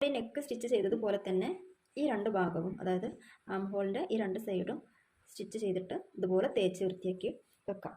ഈ neck stitch ചെയ്തതുപോലെ തന്നെ ഈ രണ്ട് ഭാഗവും, അതായത് ആം ഹോളിൻ്റെ ഈ രണ്ട് സൈഡും സ്റ്റിച്ച് ചെയ്തിട്ട് ഇതുപോലെ തേച്ച് വൃത്തിയാക്കി വെക്കാം.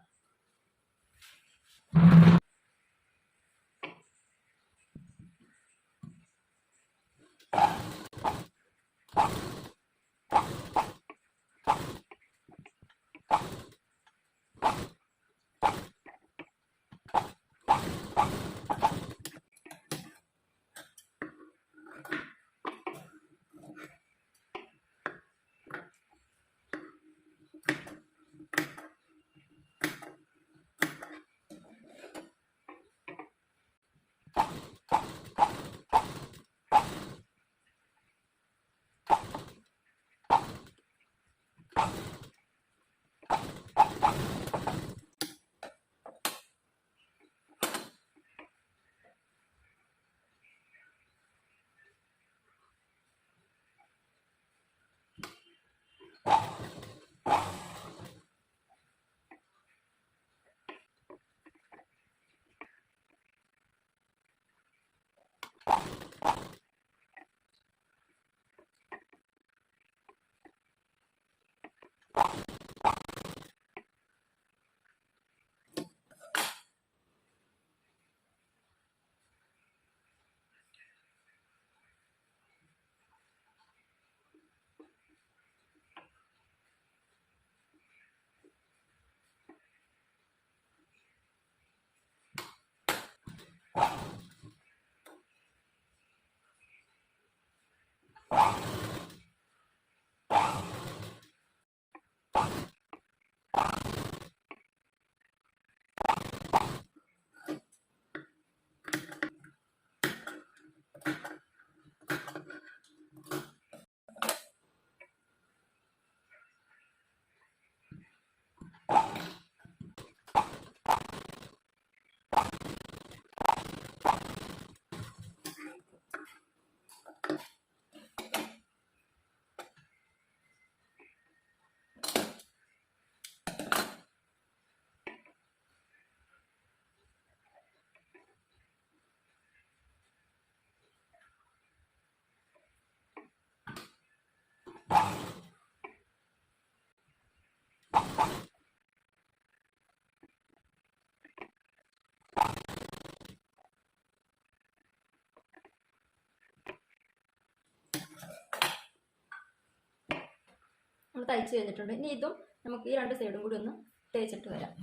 നമ്മൾ തയ്ച്ച് കഴിഞ്ഞിട്ടുണ്ട്. ഇനി ഇതും നമുക്ക് ഈ രണ്ട് സൈഡും കൂടി ഒന്ന് തേച്ചിട്ട് വരാം.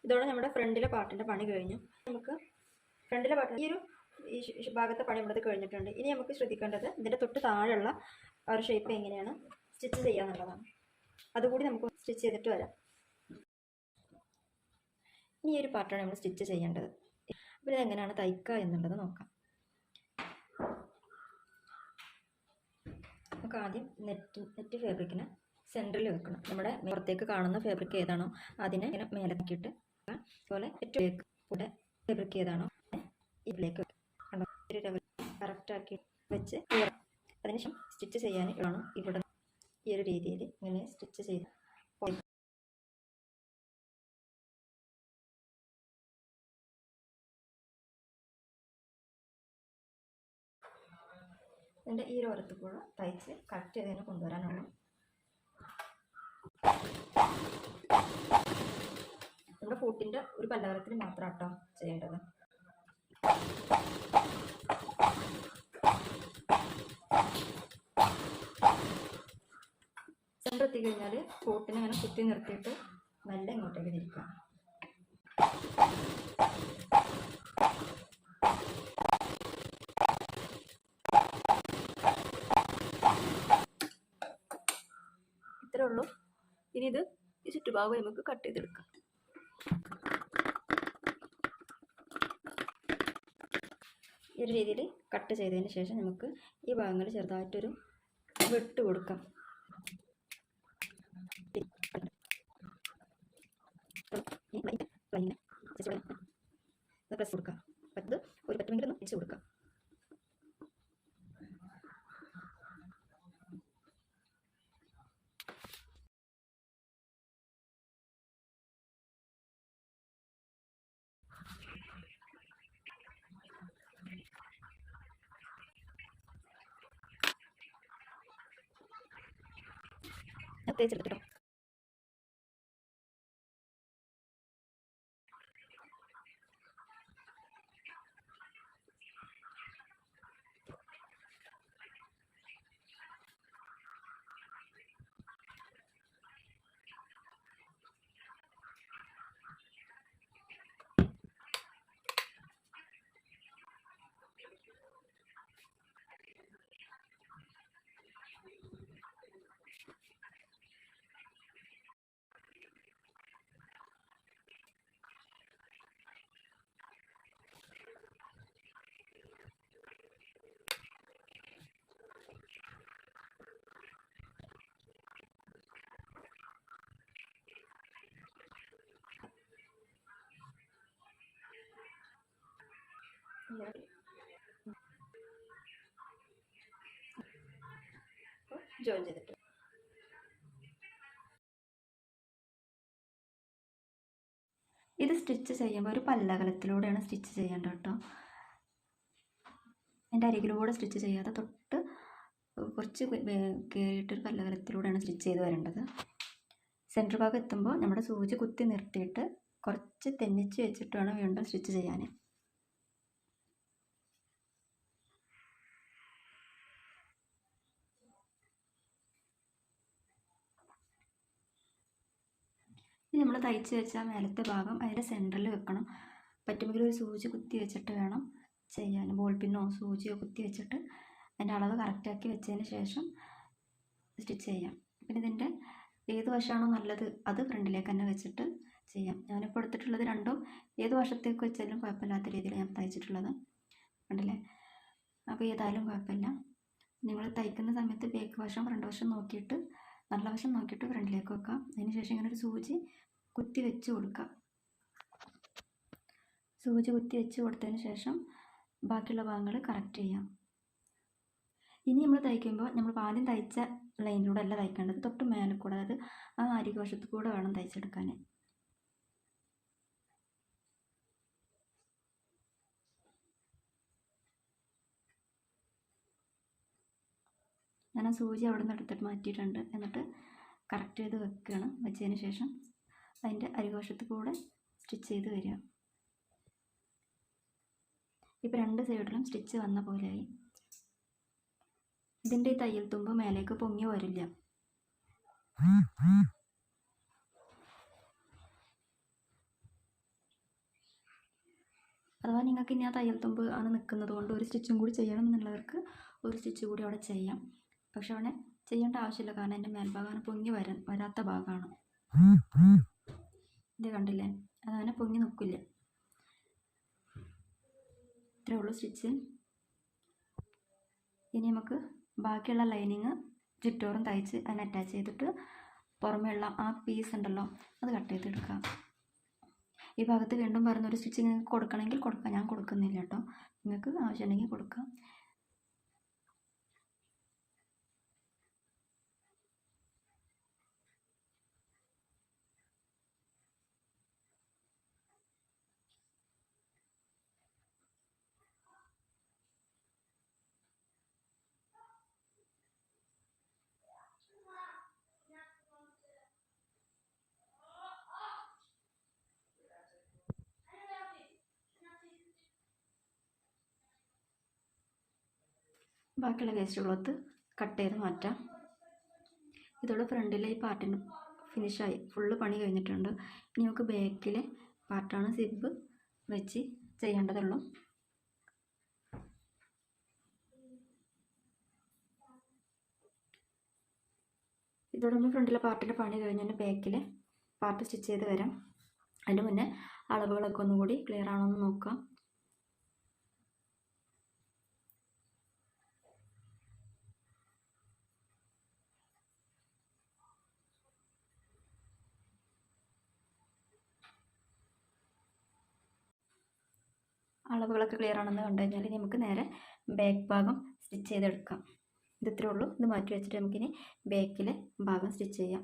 ഇതോടെ നമ്മുടെ ഫ്രണ്ടിലെ പാർട്ടിൻ്റെ പണി കഴിഞ്ഞു. നമുക്ക് ഫ്രണ്ടിലെ പാർട്ട് ഈ ഭാഗത്തെ പണി ഇവിടെ കഴിഞ്ഞിട്ടുണ്ട്. ഇനി നമുക്ക് ശ്രദ്ധിക്കേണ്ടത് ഇതിൻ്റെ തൊട്ട് താഴെയുള്ള ആ ഒരു ഷേപ്പ് എങ്ങനെയാണ് സ്റ്റിച്ച് ചെയ്യാന്നുള്ളതാണ്. അതുകൂടി നമുക്ക് സ്റ്റിച്ച് ചെയ്തിട്ട് വരാം. ഇനി ഈ ഒരു പാർട്ടാണ് നമ്മൾ സ്റ്റിച്ച് ചെയ്യേണ്ടത്. അപ്പോൾ ഇതെങ്ങനെയാണ് തയ്ക്കുക എന്നുള്ളത് നോക്കാം. നമുക്ക് ആദ്യം നെറ്റ് ഫാബ്രിക്കിനെ സെൻറ്ററിൽ വെക്കണം. നമ്മുടെ പുറത്തേക്ക് കാണുന്ന ഫാബ്രിക് ഏതാണോ അതിനെ ഇങ്ങനെ മേലെ നോക്കിയിട്ട് അതുപോലെ ഏറ്റവും കൂടെ ഫാബ്രിക് ഏതാണോ ഇതിലേക്ക് കറക്റ്റാക്കി വെച്ച് അതിനുശേഷം സ്റ്റിച്ച് ചെയ്യാൻ വേണം ഇവിടെ ഈ ഒരു രീതിയിൽ ഇങ്ങനെ സ്റ്റിച്ച് ചെയ്ത് ഇതിൻ്റെ ഈ ഒരു ഓരത്ത് കൂടെ തയ്ച്ച് കറക്റ്റ് ചെയ്തതിനെ കൊണ്ടുവരാനാണ്. നമ്മുടെ ഫൂട്ടിൻ്റെ ഒരു പല്ലാരത്തിൽ മാത്രം കേട്ടോ ചെയ്യേണ്ടത്. സെൻറ്റർ എത്തിക്കഴിഞ്ഞാൽ ഫൂട്ടിനെ അങ്ങനെ കുത്തി നിർത്തിയിട്ട് നല്ല ഇങ്ങോട്ടേക്ക് തിരിക്കാം. ഇത്രേ ഉള്ളൂ. ഇനി ഇത് ഈ ചുറ്റുഭാഗം നമുക്ക് കട്ട് ചെയ്തെടുക്കാം. ഈ ഒരു രീതിയിൽ കട്ട് ചെയ്തതിന് ശേഷം നമുക്ക് ഈ ഭാഗങ്ങൾ ചെറുതായിട്ടൊരു വെട്ട് കൊടുക്കാം. പ്രസ് കൊടുക്കാം. അത് ഒരു പറ്റുമെങ്കിൽ ഒന്ന് വെച്ച് കൊടുക്കാം. തേച്ചെടുത്തിട്ടോ. ജോയിൻ ചെയ്തിട്ട് ഇത് സ്റ്റിച്ച് ചെയ്യുമ്പോൾ ഒരു പല്ലകലത്തിലൂടെയാണ് സ്റ്റിച്ച് ചെയ്യേണ്ടത് കേട്ടോ. എൻ്റെ അരികിലൂടെ സ്റ്റിച്ച് ചെയ്യാതെ തൊട്ട് കുറച്ച് കയറിയിട്ടൊരു പല്ലകലത്തിലൂടെയാണ് സ്റ്റിച്ച് ചെയ്ത് വരേണ്ടത്. സെൻറ്റർ ഭാഗം എത്തുമ്പോൾ നമ്മുടെ സൂചി കുത്തി നിർത്തിയിട്ട് കുറച്ച് തെന്നിച്ച് വെച്ചിട്ട് വേണം വീണ്ടും സ്റ്റിച്ച് ചെയ്യാൻ. ഇനി നമ്മൾ തയ്ച്ച് വെച്ചാൽ മേലത്തെ ഭാഗം അതിൻ്റെ സെൻറ്ററിൽ വെക്കണം. പറ്റുമെങ്കിൽ ഒരു സൂചി കുത്തി വെച്ചിട്ട് വേണം ചെയ്യാൻ. ബോൾ പിന്നോ സൂചിയോ കുത്തി വെച്ചിട്ട് അതിൻ്റെ അളവ് കറക്റ്റാക്കി വെച്ചതിന് ശേഷം സ്റ്റിച്ച് ചെയ്യാം. പിന്നെ ഇതിൻ്റെ ഏത് വശമാണോ നല്ലത് അത് ഫ്രണ്ടിലേക്ക് തന്നെ വെച്ചിട്ട് ചെയ്യാം. ഞാനിപ്പോൾ എടുത്തിട്ടുള്ളത് രണ്ടും ഏത് വശത്തേക്ക് വെച്ചാലും കുഴപ്പമില്ലാത്ത രീതിയിൽ ഞാൻ തയ്ച്ചിട്ടുള്ളത് കണ്ടില്ലേ. അപ്പോൾ ഏതായാലും കുഴപ്പമില്ല. നിങ്ങൾ തയ്ക്കുന്ന സമയത്ത് ബാക്ക് വശം ഫ്രണ്ട് വശം നോക്കിയിട്ട് നല്ല വശം നോക്കിയിട്ട് ഫ്രണ്ടിലേക്ക് വെക്കാം. അതിന് ശേഷം ഇങ്ങനെ ഒരു സൂചി കുത്തി വെച്ച് കൊടുക്കുക. സൂചി കുത്തി വെച്ച് കൊടുത്തതിന് ശേഷം ബാക്കിയുള്ള ഭാഗങ്ങൾ കറക്റ്റ് ചെയ്യാം. ഇനി നമ്മൾ തയ്ക്കുമ്പോൾ നമ്മൾ ആദ്യം തയ്ച്ച ലൈനിലൂടെ അല്ല തയ്ക്കേണ്ടത്, തൊട്ട് മേലെ കൂടെ, അതായത് ആ അരികവശത്ത് കൂടെ വേണം തയ്ച്ചെടുക്കാൻ. ഞാൻ ആ സൂചി അവിടെ നിന്ന് എടുത്തിട്ട് മാറ്റിയിട്ടുണ്ട്. എന്നിട്ട് കറക്റ്റ് ചെയ്ത് വെക്കുകയാണ്. വെച്ചതിന് ശേഷം അതിൻ്റെ അരികവശത്ത് കൂടെ സ്റ്റിച്ച് ചെയ്ത് വരിക. ഇപ്പോൾ രണ്ട് സൈഡിലും സ്റ്റിച്ച് വന്ന പോലെയായി. ഇതിൻ്റെ ഈ തയ്യൽ തുമ്പ് മേലേക്ക് പൊങ്ങി വരില്ല. അഥവാ നിങ്ങൾക്ക് ഇനി ആ തയ്യൽ തുമ്പ് ആണ് നിൽക്കുന്നത് കൊണ്ട് ഒരു സ്റ്റിച്ചും കൂടി ചെയ്യണം എന്നുള്ളവർക്ക് ഒരു സ്റ്റിച്ച് കൂടി അവിടെ ചെയ്യാം. പക്ഷെ അവിടെ ചെയ്യേണ്ട ആവശ്യമില്ല, കാരണം എൻ്റെ മേൽഭാഗമാണ് പൊങ്ങി വരാത്ത ഭാഗമാണ്. ഇത് കണ്ടില്ലേ, അതങ്ങനെ പൊങ്ങി നിൽക്കില്ല. ഇത്രയേ ഉള്ളൂ സ്റ്റിച്ച്. ഇനി നമുക്ക് ബാക്കിയുള്ള ലൈനിങ് ചുറ്റോറും തയ്ച്ച് അതിന് അറ്റാച്ച് ചെയ്തിട്ട് പുറമേയുള്ള ആ പീസ് ഉണ്ടല്ലോ അത് കട്ട് ചെയ്തെടുക്കാം. ഈ ഭാഗത്ത് വീണ്ടും പറഞ്ഞൊരു സ്റ്റിച്ച് നിങ്ങൾക്ക് കൊടുക്കണമെങ്കിൽ കൊടുക്കാം. ഞാൻ കൊടുക്കുന്നില്ല കേട്ടോ, നിങ്ങൾക്ക് ആവശ്യമുണ്ടെങ്കിൽ കൊടുക്കാം. ബാക്കിയുള്ള വേസ്റ്റ് ക്ലോത്ത് കട്ട് ചെയ്ത് മാറ്റാം. ഇതോടെ ഫ്രണ്ടിലെ ഈ പാർട്ടിന് ഫിനിഷായി, ഫുള്ള് പണി കഴിഞ്ഞിട്ടുണ്ട്. ഇനി നമുക്ക് ബാക്കിലെ പാർട്ടാണ് സിബ് വെച്ച് ചെയ്യേണ്ടതുള്ളൂ. ഇതോടെ നമ്മൾ ഫ്രണ്ടിലെ പാർട്ടിൻ്റെ പണി കഴിഞ്ഞാൽ ബാക്കിലെ പാർട്ട് സ്റ്റിച്ച് ചെയ്ത് വരാം. അതിന് മുന്നേ അളവുകളൊക്കെ ഒന്നുകൂടി ക്ലിയർ ആണോ എന്ന് നോക്കാം. അളവുകളൊക്കെ ക്ലിയർ ആണെന്ന് കണ്ടു കഴിഞ്ഞാൽ നമുക്ക് നേരെ ബാക്ക് ഭാഗം സ്റ്റിച്ച് ചെയ്തെടുക്കാം. ഇത് ഇത്രയേ ഉള്ളൂ. ഇത് മാറ്റി വെച്ചിട്ട് നമുക്കിനി ബാക്കിലെ ഭാഗം സ്റ്റിച്ച് ചെയ്യാം.